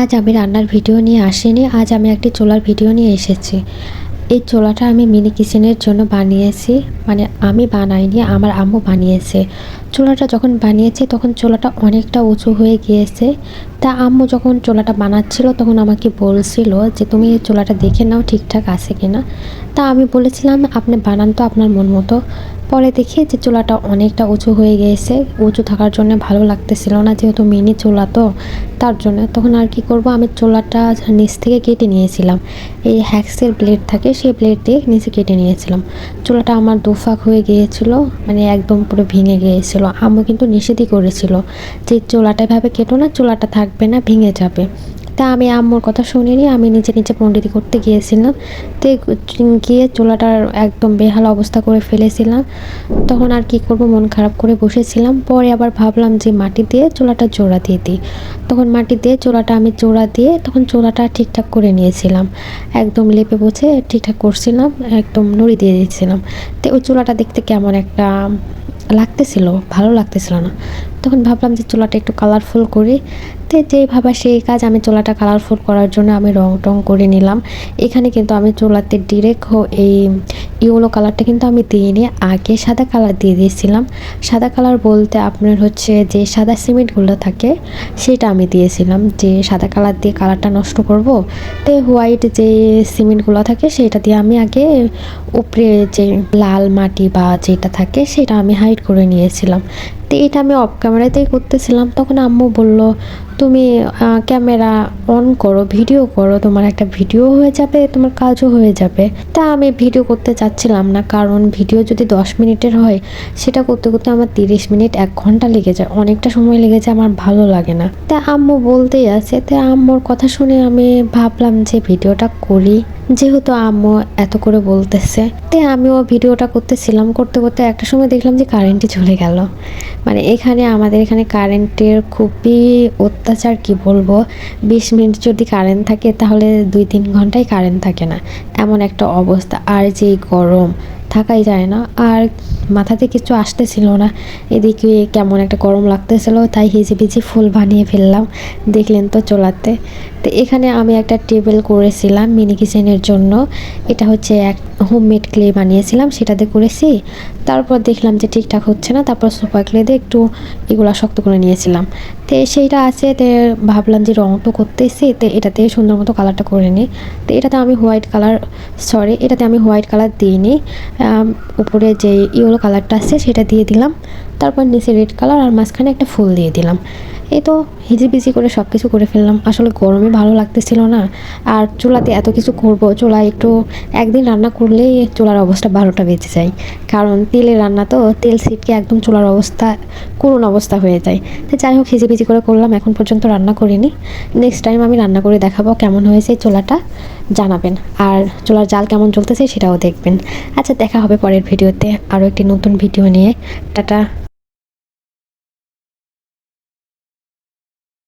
আজ আমি রান্নার ভিডিও নিয়ে আসিনি, আজ আমি একটি চুলার ভিডিও নিয়ে এসেছি। এই চুলাটা আমি মিনি কিচেনের জন্য বানিয়েছি, মানে আমি বানাইনি, আমার আম্মু বানিয়েছে। চুলাটা যখন বানিয়েছি তখন চুলাটা অনেকটা উঁচু হয়ে গিয়েছে। তা আম্মু যখন চুলাটা বানাচ্ছিল তখন আমাকে বলছিল যে তুমি এই চুলাটা দেখে নাও ঠিকঠাক আছে কিনা। তা আমি বলেছিলাম আপনি বানান তো আপনার মন মতো। পরে দেখি যে চুলাটা অনেকটা উঁচু হয়ে গিয়েছে, উঁচু থাকার জন্য ভালো লাগতেছিল না, যেহেতু মিনি চুলা তো তার জন্য। তখন আর কি করব, আমি চুলাটা নিচ থেকে কেটে নিয়েছিলাম। এই হ্যাক্সের ব্লেড থাকে, সেই ব্লেড দিয়ে নিচে কেটে নিয়েছিলাম। চুলাটা আমার দুফাক হয়ে গিয়েছিল, মানে একদম পুরো ভেঙে গিয়েছিল। আম্মু কিন্তু নিষেধই করেছিল যে চুলাটা এভাবে কেটো না, চুলাটা থাকবে না, ভেঙে যাবে। তা আমি আম্মুর কথা শুনিনি, আমি নিজে নিজে পণ্ডিতি করতে গিয়েছিলাম। তো গিয়ে চুলাটার একদম বেহাল অবস্থা করে ফেলেছিলাম। তখন আর কি করব, মন খারাপ করে বসেছিলাম। পরে আবার ভাবলাম যে মাটি দিয়ে চুলাটা জোড়া দিয়ে দিই। তখন মাটি দিয়ে চুলাটা আমি জোড়া দিয়ে তখন চুলাটা ঠিকঠাক করে নিয়েছিলাম, একদম লেপে পোছে ঠিকঠাক করছিলাম, একদম নুড়ি দিয়ে দিয়েছিলাম। তো ওই চুলাটা দেখতে কেমন একটা লাগতেছিল, ভালো লাগতেছিল না। তখন ভাবলাম যে চুলাটা একটু কালারফুল করি। তো যেই ভাবা সেই কাজ, আমি চুলাটা কালারফুল করার জন্য আমি রং টং করে নিলাম। এখানে কিন্তু আমি চুলাতে ডিরেক্ট এই ইয়েলো কালারটা কিন্তু আমি দিইনি, আগে সাদা কালার দিয়ে দিয়েছিলাম। সাদা কালার বলতে আপনার হচ্ছে যে সাদা সিমেন্টগুলো থাকে সেটা আমি দিয়েছিলাম, যে সাদা কালার দিয়ে কালারটা নষ্ট করব। তো হোয়াইট যে সিমেন্টগুলো থাকে সেটা দিয়ে আমি আগে উপরে যে লাল মাটি বা যেটা থাকে সেটা আমি হাইড করে নিয়েছিলাম। তো এটা আমি অফ ক্যামেরাতেই করতেছিলাম। তখন আম্মু বলল তুমি ক্যামেরা অন করো, ভিডিও করো, তোমার একটা ভিডিও হয়ে যাবে, তোমার কাজও হয়ে যাবে। তা আমি ভিডিও করতে চাচ্ছিলাম না, কারণ ভিডিও যদি 10 মিনিটের হয় সেটা করতে করতে আমার 30 মিনিট 1 ঘন্টা লেগে যায়, অনেকটা সময় লেগে যায়, আমার ভালো লাগে না। তা আম্মু বলতেই আছে, তা আম্মুর কথা শুনে আমি ভাবলাম যে ভিডিওটা করি, যেহেতু আম্মু এত করে বলতেছে। তাই আমিও ভিডিওটা করতেছিলাম, করতে করতে একটা সময় দেখলাম যে কারেন্টই চলে গেল। মানে আমাদের এখানে কারেন্টের খুবই অত্যাচার, কি বলবো। 20 মিনিট যদি কারেন্ট থাকে তাহলে 2-3 ঘন্টায় কারেন্ট থাকে না, এমন একটা অবস্থা। আর যে গরম, থাকাই যায় না, আর মাথাতে কিছু আসতেছিল না। এদিকে কেমন একটা গরম লাগতেছিল, তাই হিজিবিজি ফুল বানিয়ে ফেললাম, দেখলেন তো চুলাতে। তো এখানে আমি একটা টেবিল করেছিলাম মিনি কিচেনের জন্য। এটা হচ্ছে এক হোমমেড ক্লে বানিয়েছিলাম, সেটাতে করেছি। তারপর দেখলাম যে ঠিকঠাক হচ্ছে না, তারপর সুপার ক্লে দিয়ে একটু এগুলো শক্ত করে নিয়েছিলাম। তো সেইটা আছে, তো ভাবলাম যে রং তো করতেছি, তো এটাতে সুন্দর মতো কালারটা করে নিই। তো এটাতে আমি হোয়াইট কালার দিইনি, উপরে যে ইয়েলো কালারটা আছে সেটা দিয়ে দিলাম। তারপর নিচে রেড কালার আর মাঝখানে একটা ফুল দিয়ে দিলাম। এই তো হিজিবিজি করে সব কিছু করে ফেললাম। আসলে গরমে ভালো লাগতেছিল না, আর চুলাতে এত কিছু করব, চুলায় একটু একদিন রান্না করলেই চুলার অবস্থা 12টা বেজে যায়। কারণ তেলের রান্না তো, তেল ছিটকে একদম চুলার অবস্থা করুণ অবস্থা হয়ে যায়। তো যাই হোক, হিজিবিজি করে করলাম, এখন পর্যন্ত রান্না করিনি। নেক্সট টাইম আমি রান্না করে দেখাবো কেমন হয়েছে চুলাটা, জানাবেন। আর চুলার জাল কেমন চলতেছে সেটাও দেখবেন। আচ্ছা, দেখা হবে পরের ভিডিওতে আরও একটি নতুন ভিডিও নিয়ে। টাটা।